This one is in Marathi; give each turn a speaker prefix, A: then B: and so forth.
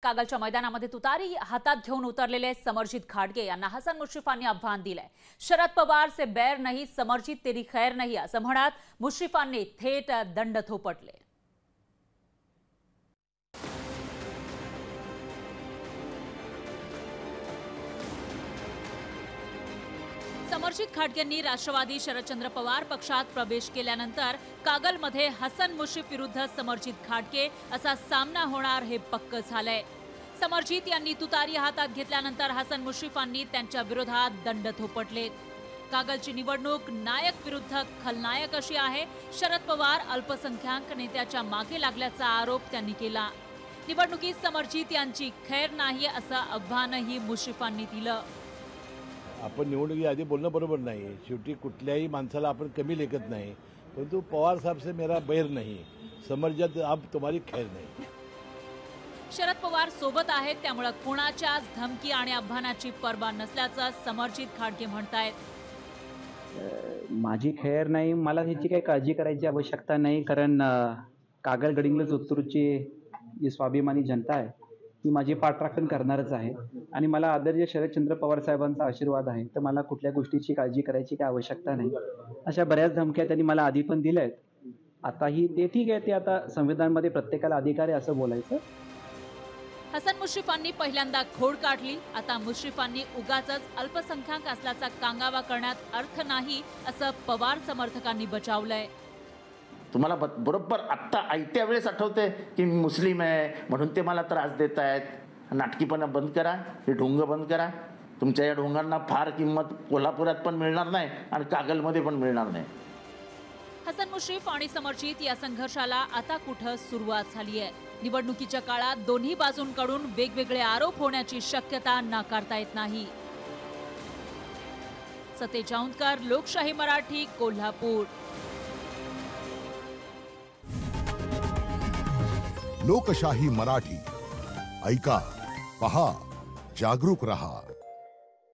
A: कागलच्या मैदानामध्ये तुतारी हातात घेऊन उतरलेले समरजित खाडगे यांना हसन मुश्रीफांनी आव्हान दिलंय। शरद पवार से बैर नहीं, समरजित तेरी खैर नहीं असं म्हणत मुश्रीफांनी थेट दंड थोपटले। समरजित खाडगेंनी राष्ट्रवादी शरदचंद्र पवार पक्षात प्रवेश केल्यानंतर कागलमध्ये हसन मुश्रीफ विरुद्ध समरजित खाडगे असा सामना होणार हे पक्क झालंय। समरजित यांनी तुतारी हातात घेतल्यानंतर हसन मुश्रीफांनी त्यांच्या विरोधात दंड थोपटले। कागलची निवडणूक नायक विरुद्ध खलनायक अशी आहे। शरद पवार अल्पसंख्याक नेत्याच्या मागे लागल्याचा आरोप त्यांनी केला। निवडणुकीत समरजित यांची खैर नाही असं आव्हानही मुश्रीफांनी दिलं।
B: आपण निवडणुकीआधी बोलणं बरोबर नाही। शेवटी कुठल्याही माणसाला आपण कमी लेखत नाही, परंतु पवार साहब से मेरा बैर नहीं, समरजित अब तुम्हारी खैर नहीं।
A: शरद पवार सोबत आहेत, त्यामुळे कोणाच्याच धमकी आणि आव्हानाची पर्वा नसल्याचं समरजित खाडगे म्हणतायत।
C: माझी खैर नाही, मला ह्याची काही काळजी करायची आवश्यकता नाही, कारण कागल गडिंग्लज उत्तूरची जी स्वाभिमानी जनता आहे ती माझी पाठराखण करणारच आहे आणि मला आदरणीय शरदचंद्र पवार साहेबांचा आशीर्वाद आहे, तर मला कुठल्या गोष्टीची काळजी करायची काही आवश्यकता नाही। अशा बऱ्याच धमक्या त्यांनी मला आधी पण दिल्या आहेत, आताही ते ठीक आहे, ते आता संविधानामध्ये प्रत्येकाला अधिकार आहे असं बोलायचं।
A: हसन मुश्रीफांनी पहिल्यांदा खोड काढली, आता मुश्रीफांनी उगाचच अल्पसंख्याक असल्याचा कांगावा करण्यात अर्थ नाही असं पवार समर्थकांनी बचावलंय।
D: तुम्हाला बरोबर आत्ता आयत्या वेळेस आठवते की मी मुस्लिम आहे म्हणून ते मला त्रास देत आहेत। नाटकीपणा बंद करा, हे ढोंग बंद करा। तुमच्या या ढोंगांना फार किंमत कोल्हापुरात पण मिळणार नाही आणि कागलमध्ये पण मिळणार नाही।
A: हसन मुश्रीफ आणि समरजित या संघर्षाला आता कुठं सुरुवात झाली आहे। निवडणुकीच्या काळात दोन्ही बाजूंकडून वेगवेगळे आरोप होण्याची शक्यता नाकारता येत नाही। सतेज औंधकर, लोकशाही मराठी, कोल्हापूर।
E: लोकशाही मराठी, ऐका, पहा, जागरूक रहा।